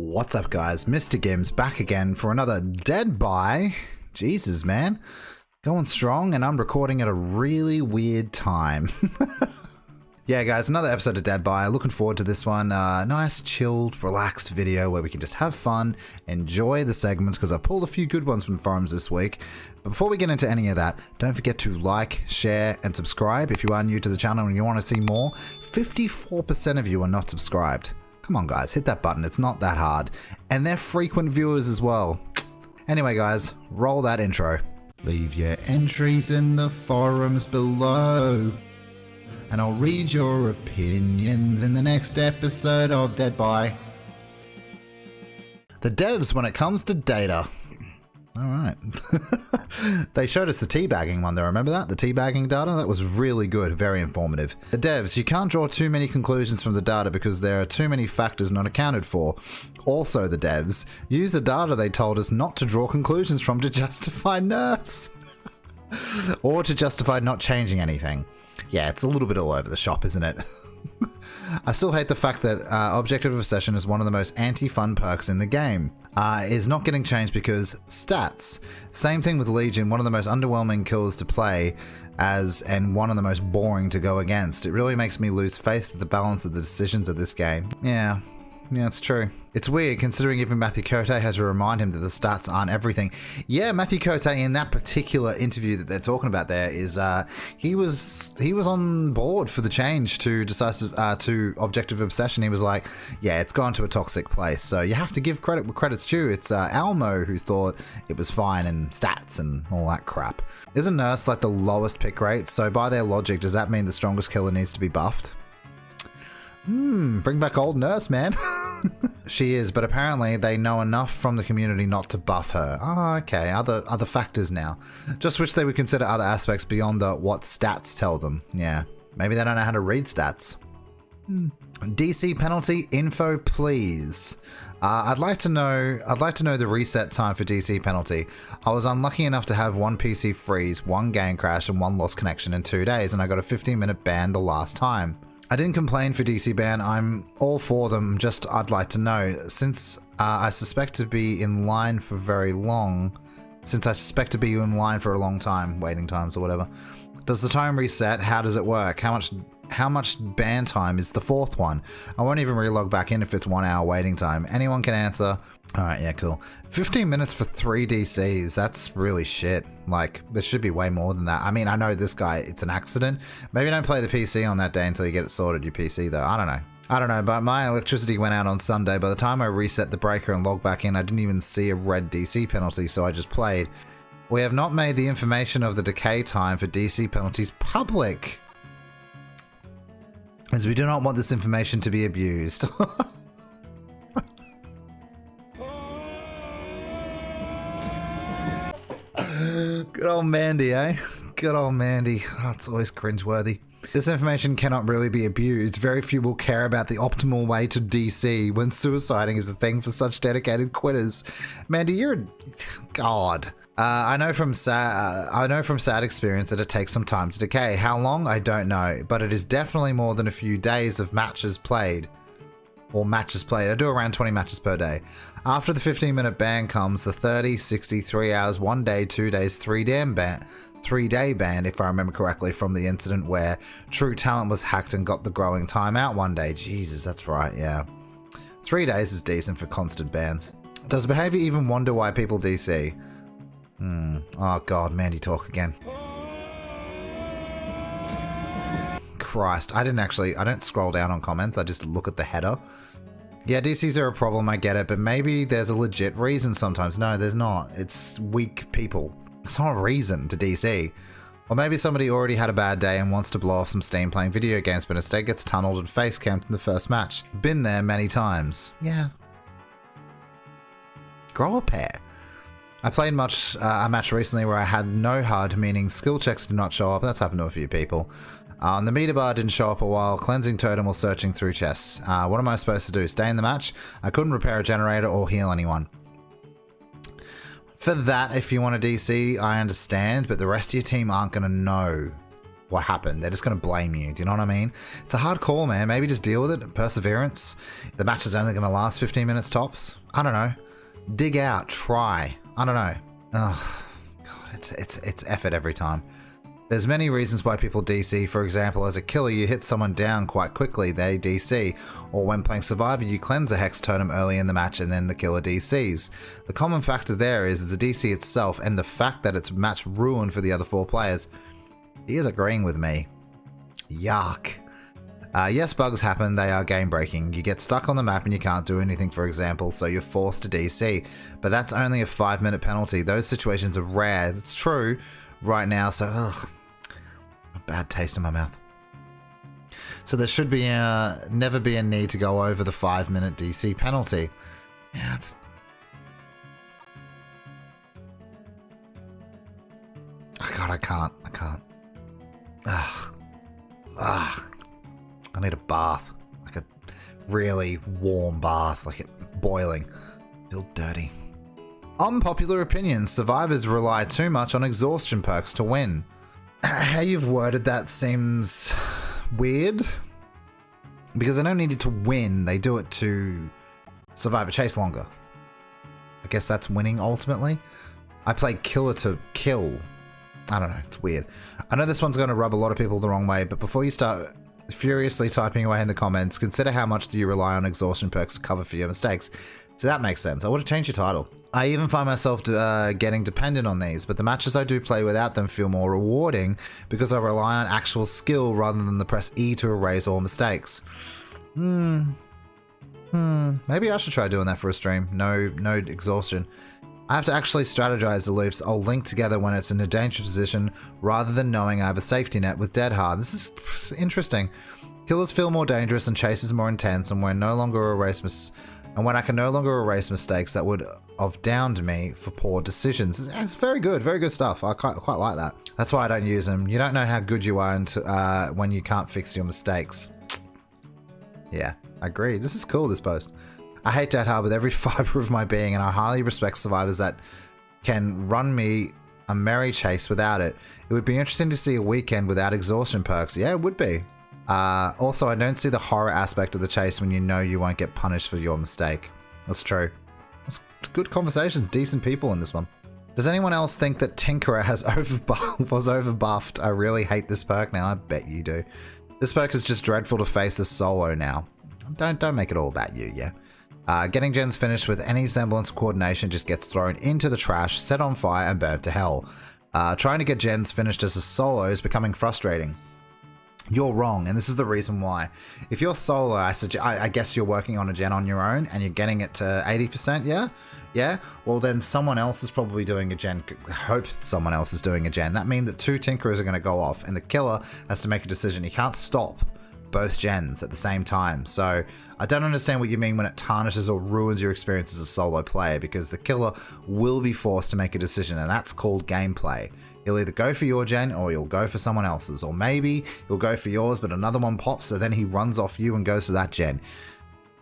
What's up, guys? MrGimms back again for another DEADBY. Jesus, man. Going strong, and I'm recording at a really weird time. Yeah, guys, another episode of DEADBY. Looking forward to this one. Nice, chilled, relaxed video where we can just have fun, enjoy the segments, because I pulled a few good ones from the forums this week. But before we get into any of that, don't forget to like, share, and subscribe if you are new to the channel and you want to see more. 54% of you are not subscribed. Come on, guys, hit that button. It's not that hard. And they're frequent viewers as well. Anyway, guys, roll that intro. Leave your entries in the forums below, and I'll read your opinions in the next episode of DEADBY. The devs when it comes to data. Alright. They showed us the teabagging one though, remember that? The teabagging data? That was really good, very informative. The devs, you can't draw too many conclusions from the data because there are too many factors not accounted for. Also, the devs use the data they told us not to draw conclusions from to justify nerfs. Or to justify not changing anything. Yeah, it's a little bit all over the shop, isn't it? I still hate the fact that Objective Obsession is one of the most anti-fun perks in the game. Is not getting changed because stats. Same thing with Legion, one of the most underwhelming kills to play as and one of the most boring to go against. It really makes me lose faith in the balance of the decisions of this game. Yeah, it's true. It's weird considering even Matthew Cote had to remind him that the stats aren't everything. Yeah, Matthew Cote in that particular interview that they're talking about there is he was on board for the change to to Objective Obsession. He was like, yeah, it's gone to a toxic place. So you have to give credit where credit's due. It's Almo who thought it was fine and stats and all that crap. Isn't Nurse like the lowest pick rate? So by their logic, does that mean the strongest killer needs to be buffed? Bring back old Nurse, man. She is, but apparently they know enough from the community not to buff her. Oh, okay, other factors now. Just wish they would consider other aspects beyond the what stats tell them. Yeah, maybe they don't know how to read stats. DC penalty info, please. I'd like to know the reset time for DC penalty. I was unlucky enough to have one PC freeze, one game crash, and one lost connection in 2 days, and I got a 15-minute ban the last time. I didn't complain for DC ban, I'm all for them, just I'd like to know, since I suspect to be in line for a long time, waiting times or whatever. Does the time reset? How does it work? How much ban time is the fourth one? I won't even relog back in if it's 1 hour waiting time. Anyone can answer. Alright, yeah, cool. 15 minutes for 3 DCs, that's really shit. Like, there should be way more than that. I mean, I know this guy, it's an accident. Maybe don't play the PC on that day until you get it sorted, your PC though. I don't know, but my electricity went out on Sunday. By the time I reset the breaker and logged back in, I didn't even see a red DC penalty, so I just played. We have not made the information of the decay time for DC penalties public, as we do not want this information to be abused. Good old Mandy, eh? Good old Mandy. Oh, it's always cringeworthy. This information cannot really be abused. Very few will care about the optimal way to DC when suiciding is a thing for such dedicated quitters. Mandy, you're a god. I know from sad experience that it takes some time to decay. How long? I don't know, but it is definitely more than a few days of matches played. Or matches played. I do around 20 matches per day. After the 15-minute ban comes the 30, 60, 3 hours, 1 day, 2 days, 3-day ban, if I remember correctly, from the incident where True Talent was hacked and got the growing time out 1 day. Jesus, that's right, yeah. 3 days is decent for constant bans. Does behavior even wonder why people DC? Oh god, Mandy talk again. Christ, I don't scroll down on comments, I just look at the header. Yeah, DCs are a problem, I get it, but maybe there's a legit reason sometimes. No, there's not. It's weak people. It's not a reason to DC. Or maybe somebody already had a bad day and wants to blow off some steam playing video games, but instead gets tunneled and face camped in the first match. Been there many times. Yeah. Grow a pair. I played a match recently where I had no HUD, meaning skill checks did not show up. That's happened to a few people. The meter bar didn't show up a while, cleansing totem while searching through chests. What am I supposed to do? Stay in the match? I couldn't repair a generator or heal anyone. For that, if you want a DC, I understand, but the rest of your team aren't going to know. what happened. They're just going to blame you. Do you know what I mean? It's a hard call, man. Maybe just deal with it. Perseverance. The match is only going to last 15 minutes tops. I don't know. Dig out. Try. I don't know. Oh, God, it's effort every time. There's many reasons why people DC. For example, as a killer, you hit someone down quite quickly, they DC. Or when playing Survivor, you cleanse a Hex Totem early in the match and then the killer DCs. The common factor there is the DC itself and the fact that it's match ruined for the other 4 players. He is agreeing with me. Yuck. Yes, bugs happen, they are game breaking. You get stuck on the map and you can't do anything, for example, so you're forced to DC. But that's only a 5-minute penalty. Those situations are rare. It's true right now, so ugh, a bad taste in my mouth. So there should be never be a need to go over the 5-minute DC penalty. Yeah, it's... Oh God, I can't. Ugh. I need a bath. Like a really warm bath. Like it boiling. Feel dirty. Unpopular opinions. Survivors rely too much on exhaustion perks to win. How you've worded that seems weird. Because they don't need it to win. They do it to survive a chase longer. I guess that's winning ultimately. I play killer to kill. I don't know, it's weird. I know this one's going to rub a lot of people the wrong way, but before you start furiously typing away in the comments, consider how much do you rely on exhaustion perks to cover for your mistakes. So that makes sense. I would have changed your title. I even find myself getting dependent on these, but the matches I do play without them feel more rewarding because I rely on actual skill rather than the press E to erase all mistakes. Maybe I should try doing that for a stream. No exhaustion. I have to actually strategize the loops I'll link together when it's in a dangerous position rather than knowing I have a safety net with Dead Hard. This is interesting. Killers feel more dangerous and chases more intense, and when I can no longer erase mistakes that would have downed me for poor decisions. It's very good stuff. I quite like that. That's why I don't use them. You don't know how good you are when you can't fix your mistakes. Yeah, I agree. This is cool, this post. I hate Dead Hard with every fiber of my being, and I highly respect survivors that can run me a merry chase without it. It would be interesting to see a weekend without exhaustion perks. Yeah, it would be. Also, I don't see the horror aspect of the chase when you know you won't get punished for your mistake. That's true. That's good conversations, decent people in this one. Does anyone else think that Tinkerer was overbuffed? I really hate this perk now. I bet you do. This perk is just dreadful to face as solo now. Don't make it all about you, yeah. Getting gens finished with any semblance of coordination just gets thrown into the trash, set on fire, and burnt to hell. Trying to get gens finished as a solo is becoming frustrating. You're wrong, and this is the reason why. If you're solo, I guess you're working on a gen on your own, and you're getting it to 80%, yeah? Yeah? Well, then someone else is probably doing a gen. Hope someone else is doing a gen. That means that 2 Tinkerers are going to go off, and the killer has to make a decision. He can't stop both gens at the same time. So I don't understand what you mean when it tarnishes or ruins your experience as a solo player, because the killer will be forced to make a decision, and that's called gameplay. He'll either go for your gen or he'll go for someone else's, or maybe he'll go for yours but another one pops, so then he runs off you and goes to that gen.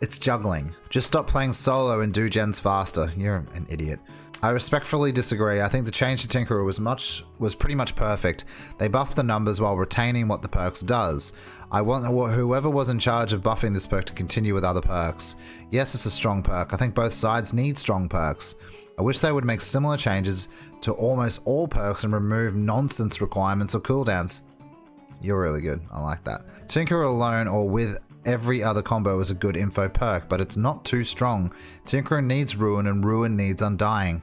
It's juggling. Just stop playing solo and do gens faster. You're an idiot. I respectfully disagree. I think the change to Tinkerer was pretty much perfect. They buffed the numbers while retaining what the perks does. I want whoever was in charge of buffing this perk to continue with other perks. Yes, it's a strong perk. I think both sides need strong perks. I wish they would make similar changes to almost all perks and remove nonsense requirements or cooldowns. You're really good. I like that. Tinkerer alone or with every other combo is a good info perk, but it's not too strong. Tinkerer needs Ruin and Ruin needs Undying.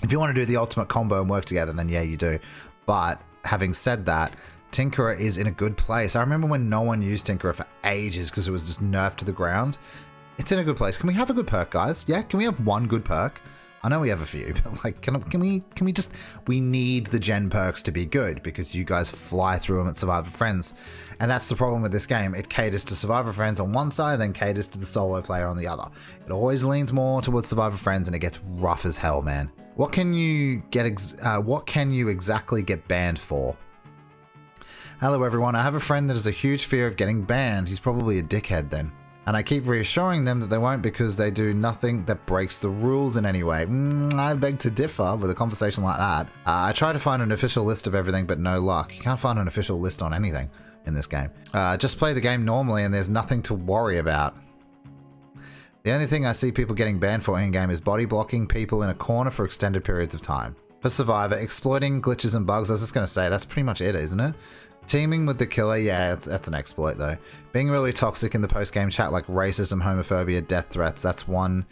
If you want to do the ultimate combo and work together, then yeah, you do. But having said that, Tinkerer is in a good place. I remember when no one used Tinkerer for ages because it was just nerfed to the ground. It's in a good place. Can we have a good perk, guys? Yeah, can we have one good perk? I know we have a few, but like, can we just, we need the gen perks to be good because you guys fly through them at Survivor Friends. And that's the problem with this game. It caters to Survivor Friends on one side, then caters to the solo player on the other. It always leans more towards Survivor Friends, and it gets rough as hell, man. What can you exactly get banned for? Hello everyone, I have a friend that has a huge fear of getting banned. He's probably a dickhead then. And I keep reassuring them that they won't because they do nothing that breaks the rules in any way. I beg to differ with a conversation like that. I try to find an official list of everything, but no luck. You can't find an official list on anything in this game. Just play the game normally and there's nothing to worry about. The only thing I see people getting banned for in-game is body blocking people in a corner for extended periods of time. For Survivor, exploiting glitches and bugs, I was just going to say, that's pretty much it, isn't it? Teaming with the killer, yeah, that's an exploit though. Being really toxic in the post-game chat like racism, homophobia, death threats, that's one.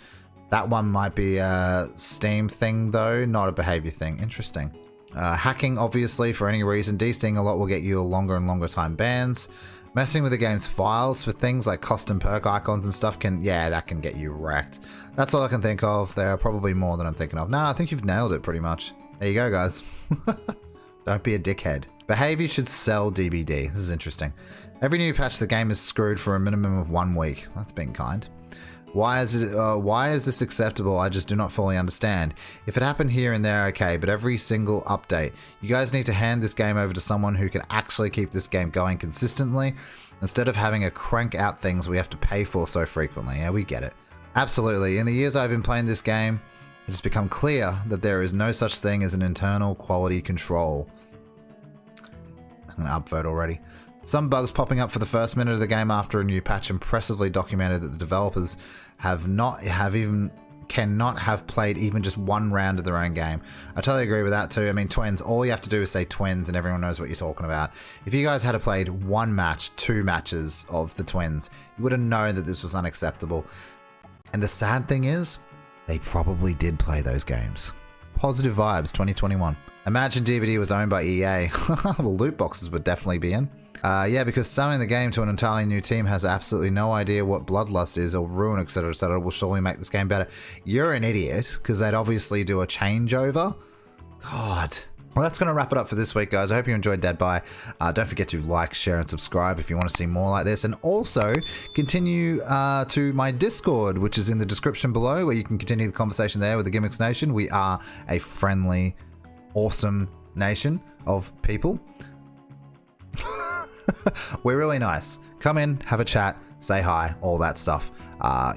That one might be a Steam thing though, not a behavior thing. Interesting. Hacking, obviously, for any reason. Desting a lot will get you a longer and longer time bans. Messing with the game's files for things like custom perk icons and stuff that can get you wrecked. That's all I can think of. There are probably more than I'm thinking of. Nah, I think you've nailed it pretty much. There you go, guys. Don't be a dickhead. Behavior should sell DBD. This is interesting. Every new patch, the game is screwed for a minimum of 1 week. That's being kind. Why is this acceptable? I just do not fully understand. If it happened here and there, okay, but every single update, you guys need to hand this game over to someone who can actually keep this game going consistently instead of having to crank out things we have to pay for so frequently. Yeah, we get it. Absolutely. In the years I've been playing this game, it has become clear that there is no such thing as an internal quality control. I'm gonna upvote already. Some bugs popping up for the first minute of the game after a new patch impressively documented that the developers cannot have played even just one round of their own game. I totally agree with that too. I mean, twins, all you have to do is say twins and everyone knows what you're talking about. If you guys had played 1 match, 2 matches of the twins, you would have known that this was unacceptable. And the sad thing is, they probably did play those games. Positive vibes 2021. Imagine DBD was owned by EA. Well, loot boxes would definitely be in. Yeah, because selling the game to an entirely new team has absolutely no idea what Bloodlust is or Ruin, etc., will surely make this game better. You're an idiot, because they'd obviously do a changeover. God. Well, that's going to wrap it up for this week, guys. I hope you enjoyed DEADBY. Don't forget to like, share, and subscribe if you want to see more like this. And also, continue to my Discord, which is in the description below, where you can continue the conversation there with the Gimmicks Nation. We are a friendly, awesome nation of people. We're really nice. Come in, have a chat, say hi, all that stuff.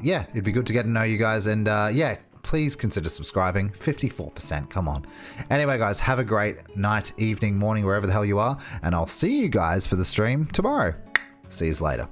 Yeah, it'd be good to get to know you guys. And yeah, please consider subscribing. 54%, come on. Anyway, guys, have a great night, evening, morning, wherever the hell you are. And I'll see you guys for the stream tomorrow. See you later.